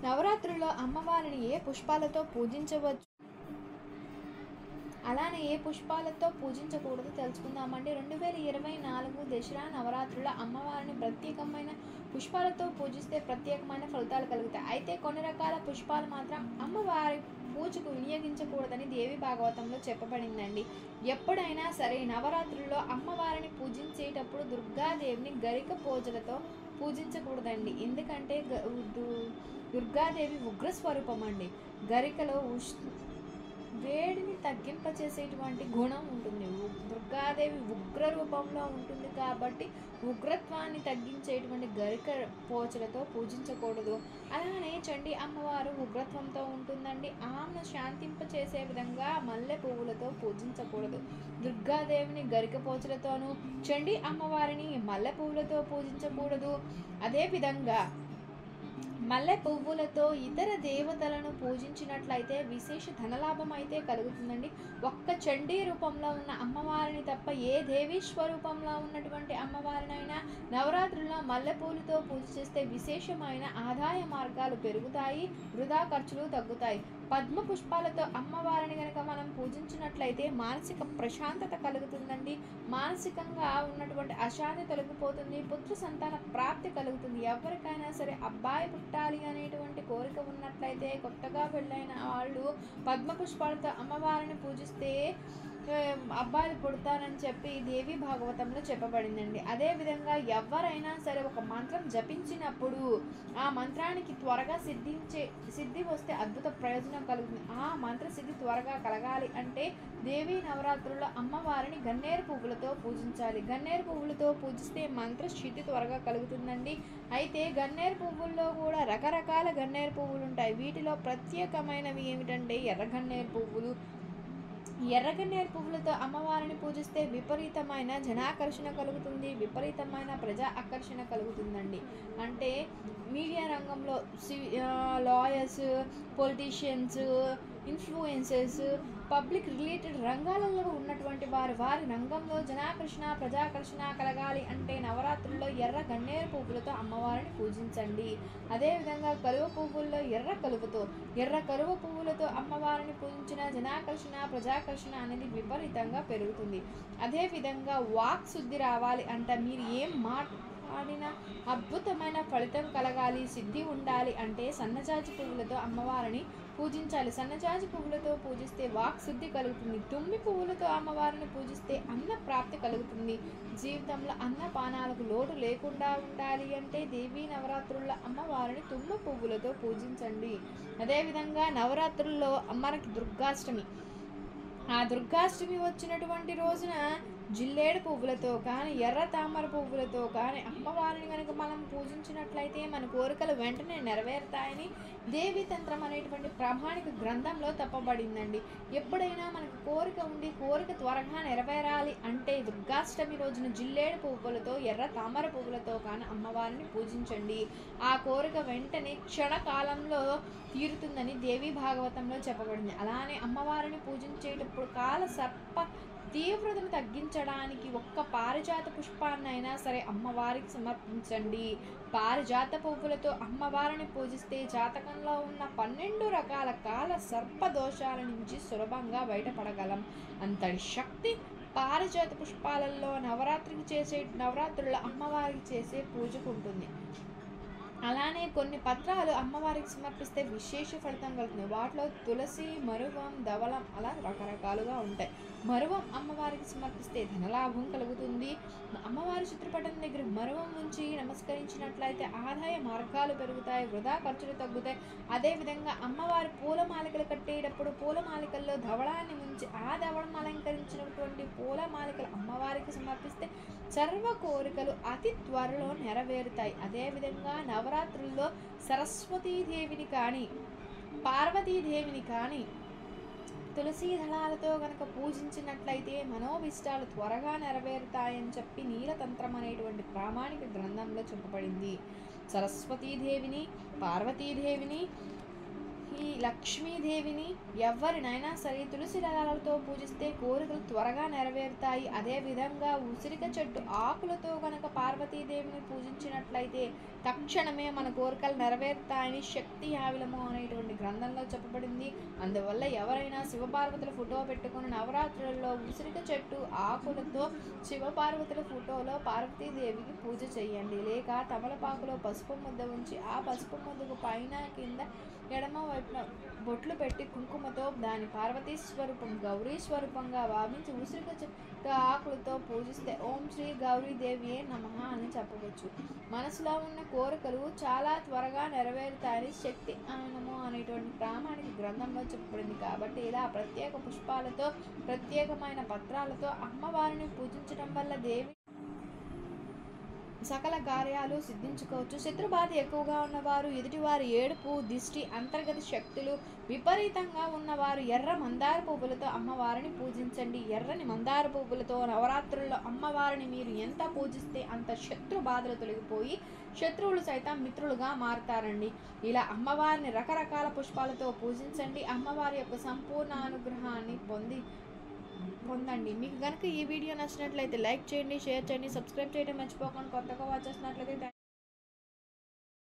నవరాత్రుల్లో అమ్మవారిని ఏ పుష్పాలతో పూజించవచ్చు, అలానే ఏ పుష్పాలతో పూజించకూడదు తెలుసుకుందామండి. 2024 దసరా నవరాత్రుల అమ్మవారిని ప్రత్యేకమైన పుష్పాలతో పూజిస్తే ప్రత్యేకమైన ఫలితాలు కలుగుతాయి. అయితే కొన్ని రకాల పుష్పాలు మాత్రం అమ్మవారి పూజకు వినియోగించకూడదని దేవి భాగవతంలో చెప్పబడిందండి. ఎప్పుడైనా సరే నవరాత్రుల్లో అమ్మవారిని పూజించేటప్పుడు దుర్గాదేవిని గరిక పూజలతో పూజించకూడదండి. ఎందుకంటే దుర్గాదేవి ఉగ్రస్వరూపం అండి. గరికలో వేడిని తగ్గింపచేసేటువంటి గుణం ఉంటుంది. దుర్గాదేవి ఉగ్ర రూపంలో ఉంటుంది కాబట్టి ఉగ్రత్వాన్ని తగ్గించేటువంటి గరిక పోచలతో పూజించకూడదు. అలానే చండీ అమ్మవారు ఉగ్రత్వంతో ఉంటుందండి. ఆమెను శాంతింపచేసే విధంగా మల్లె పువ్వులతో పూజించకూడదు. దుర్గాదేవిని గరిక పోచలతోనూ, చండీ అమ్మవారిని మల్లె పువ్వులతో పూజించకూడదు. అదేవిధంగా మల్లె పువ్వులతో ఇతర దేవతలను పూజించినట్లయితే విశేష ధనలాభం అయితే కలుగుతుందండి. ఒక్క చండీ రూపంలో ఉన్న అమ్మవారిని తప్ప ఏ దేవీ స్వరూపంలో ఉన్నటువంటి అమ్మవారినైనా నవరాత్రుల్లో మల్లెపూలతో పూజ చేస్తే విశేషమైన ఆదాయ మార్గాలు పెరుగుతాయి, వృధా ఖర్చులు తగ్గుతాయి. పద్మ పుష్పాలతో అమ్మవారిని కనుక మనం పూజించినట్లయితే మానసిక ప్రశాంతత కలుగుతుందండి. మానసికంగా ఉన్నటువంటి అశాంతి తొలగిపోతుంది, పుత్ర సంతాన ప్రాప్తి కలుగుతుంది. ఎవరికైనా సరే అబ్బాయి పుట్టాలి అనేటువంటి కోరిక ఉన్నట్లయితే కొత్తగా పెళ్ళైన వాళ్ళు పద్మ పుష్పాలతో అమ్మవారిని పూజిస్తే అబ్బాయిలు పుడతారని చెప్పి దేవి భాగవతంలో చెప్పబడిందండి. అదేవిధంగా ఎవరైనా సరే ఒక మంత్రం జపించినప్పుడు ఆ మంత్రానికి త్వరగా సిద్ధి వస్తే అద్భుత ప్రయోజనం కలుగుతుంది. ఆ మంత్ర సిద్ధి త్వరగా కలగాలి అంటే దేవి నవరాత్రుల్లో అమ్మవారిని గన్నేరు పువ్వులతో పూజించాలి. గన్నేరు పువ్వులతో పూజిస్తే మంత్ర సిద్ధి త్వరగా కలుగుతుందండి. అయితే గన్నేరు పువ్వుల్లో కూడా రకరకాల గన్నేరు పువ్వులు ఉంటాయి. వీటిలో ప్రత్యేకమైనవి ఏమిటంటే ఎర్ర గన్నేరు పువ్వులు. ఎర్రగన్నేరు పువ్వులతో అమ్మవారిని పూజిస్తే విపరీతమైన జనాకర్షణ కలుగుతుంది, విపరీతమైన ప్రజా ఆకర్షణ కలుగుతుందండి. అంటే మీడియా రంగంలో lawyers, politicians, influencers, public related రంగాలలో ఉన్నటువంటి వారి రంగంలో జనాకర్షణ, ప్రజాకర్షణ కలగాలి అంటే నవరాత్రుల్లో ఎర్ర గన్నేరు పువ్వులతో అమ్మవారిని పూజించండి. అదేవిధంగా కలువ పువ్వుల్లో ఎర్ర కలువ పువ్వులతో అమ్మవారిని పూజించిన జనాకర్షణ, ప్రజాకర్షణ అనేది విపరీతంగా పెరుగుతుంది. అదేవిధంగా వాక్ శుద్ధి రావాలి అంటే మీరు ఏం మాట్లాడిన అద్భుతమైన ఫలితం కలగాలి, సిద్ధి ఉండాలి అంటే సన్నజాజి పువ్వులతో అమ్మవారిని పూజించాలి. సన్నజాజి పువ్వులతో పూజిస్తే వాక్ శుద్ధి కలుగుతుంది. తుమ్మి పువ్వులతో అమ్మవారిని పూజిస్తే అన్న ప్రాప్తి కలుగుతుంది. జీవితంలో అన్నపానాలకు లోటు లేకుండా ఉండాలి అంటే దేవీ నవరాత్రుల్లో అమ్మవారిని తుమ్మి పువ్వులతో పూజించండి. అదేవిధంగా నవరాత్రుల్లో మనకి దుర్గాష్టమి, ఆ దుర్గాష్టమి వచ్చినటువంటి రోజున జిల్లేడు పువ్వులతో కానీ ఎర్ర తామర పువ్వులతో కానీ అమ్మవారిని కనుక మనం పూజించినట్లయితే మన కోరికలు వెంటనే నెరవేరుతాయని దేవీ తంత్రం అనేటువంటి ప్రామాణిక గ్రంథంలో తప్పబడిందండి. ఎప్పుడైనా మనకు కోరిక ఉండి కోరిక త్వరగా నెరవేరాలి అంటే దుర్గాష్టమి రోజున జిల్లేడు పువ్వులతో ఎర్ర తామర పువ్వులతో కానీ అమ్మవారిని పూజించండి. ఆ కోరిక వెంటనే క్షణకాలంలో తీరుతుందని దేవీ భాగవతంలో చెప్పబడింది. అలానే అమ్మవారిని పూజించేటప్పుడు కాల సర్ప తీవ్రతను తగ్గించడానికి ఒక్క పారిజాత పుష్పాన్నైనా సరే అమ్మవారికి సమర్పించండి. పారిజాత పువ్వులతో అమ్మవారిని పూజిస్తే జాతకంలో ఉన్న 12 రకాల కాల సర్ప దోషాల నుంచి సులభంగా బయటపడగలం. అంతటి శక్తి పారిజాత పుష్పాలలో నవరాత్రుల అమ్మవారికి చేసే పూజకు ఉంటుంది. అలానే కొన్ని పత్రాలు అమ్మవారికి సమర్పిస్తే విశేష ఫలితం కలుగుతుంది. వాటిలో తులసి, మరువం, ధవళం అలా రకరకాలుగా ఉంటాయి. మరువం అమ్మవారికి సమర్పిస్తే ధనలాభం కలుగుతుంది. అమ్మవారి చిత్రపటం దగ్గర మరువం ఉంచి నమస్కరించినట్లయితే ఆదాయ మార్గాలు పెరుగుతాయి, వృధా ఖర్చులు తగ్గుతాయి. అదేవిధంగా అమ్మవారి పూలమాలికలు కట్టేటప్పుడు పూలమాలికల్లో ధవళాన్ని ఉంచి ఆ ధవళం అలంకరించినటువంటి పూలమాలికలు అమ్మవారికి సమర్పిస్తే సర్వ కోరికలు అతి త్వరలో నెరవేరుతాయి. అదేవిధంగా నవరాత్రుల్లో సరస్వతీదేవిని కానీ పార్వతీదేవిని కానీ తులసీ దళాలతో కనుక పూజించినట్లయితే మనోభిష్టాలు త్వరగా నెరవేరుతాయని చెప్పి నీలతంత్రం అనేటువంటి ప్రామాణిక గ్రంథంలో చెప్పబడింది. సరస్వతీదేవిని, పార్వతీదేవిని, ఈ లక్ష్మీదేవిని ఎవరినైనా సరే తులసి దళాలతో పూజిస్తే కోరికలు త్వరగా నెరవేరుతాయి. అదేవిధంగా ఉసిరిక చెట్టు ఆకులతో కనుక పార్వతీదేవిని పూజించినట్లయితే తక్షణమే మన కోరికలు నెరవేరుతాయని శక్తి ఆవిలము అనేటువంటి గ్రంథంలో చెప్పబడింది. అందువల్ల ఎవరైనా శివపార్వతుల ఫోటో పెట్టుకుని నవరాత్రులలో ఉసిరిక చెట్టు ఆకులతో శివపార్వతుల ఫోటోలో పార్వతీదేవికి పూజ చేయండి. లేక తమలపాకులో పసుపు ముద్ద ఉంచి ఆ పసుపు ముద్దకు పైన కింద ఎడమ వైపున బొట్లు పెట్టి కుంకుమతో దాని పార్వతీ స్వరూపం గౌరీ స్వరూపంగా భావించి ఉసిరిక చెట్టు ఆకులతో పూజిస్తే ఓం శ్రీ గౌరీదేవియే నమః అని చెప్పవచ్చు. మనసులో ఉన్న కోరికలు చాలా త్వరగా నెరవేరుతాయని శక్తి ఆనము అనేటువంటి ప్రామాణిక గ్రంథంలో చెప్పబడింది. కాబట్టి ఇలా ప్రత్యేక పుష్పాలతో ప్రత్యేకమైన పత్రాలతో అమ్మవారిని పూజించడం వల్ల దేవి సకల కార్యాలు సిద్ధించుకోవచ్చు. శత్రుబాధ ఎక్కువగా ఉన్నవారు, ఎదుటివారి ఏడుపు, దిష్టి, అంతర్గత శక్తులు విపరీతంగా ఉన్నవారు ఎర్ర మందార పువ్వులతో అమ్మవారిని పూజించండి. ఎర్రని మందార పువ్వులతో నవరాత్రుల్లో అమ్మవారిని మీరు ఎంత పూజిస్తే అంత శత్రు బాధలు తొలగిపోయి శత్రువులు సైతం మిత్రులుగా మారుతారండి. ఇలా అమ్మవారిని రకరకాల పుష్పాలతో పూజించండి. అమ్మవారి యొక్క సంపూర్ణ అనుగ్రహాన్ని పొందండి. మీకు కనుక ఈ వీడియో నచ్చినట్లయితే లైక్ చేయండి, షేర్ చేయండి, సబ్స్క్రైబ్ చేయడం మర్చిపోకండి. కొత్తగా వాచ్ చేసినట్లయితే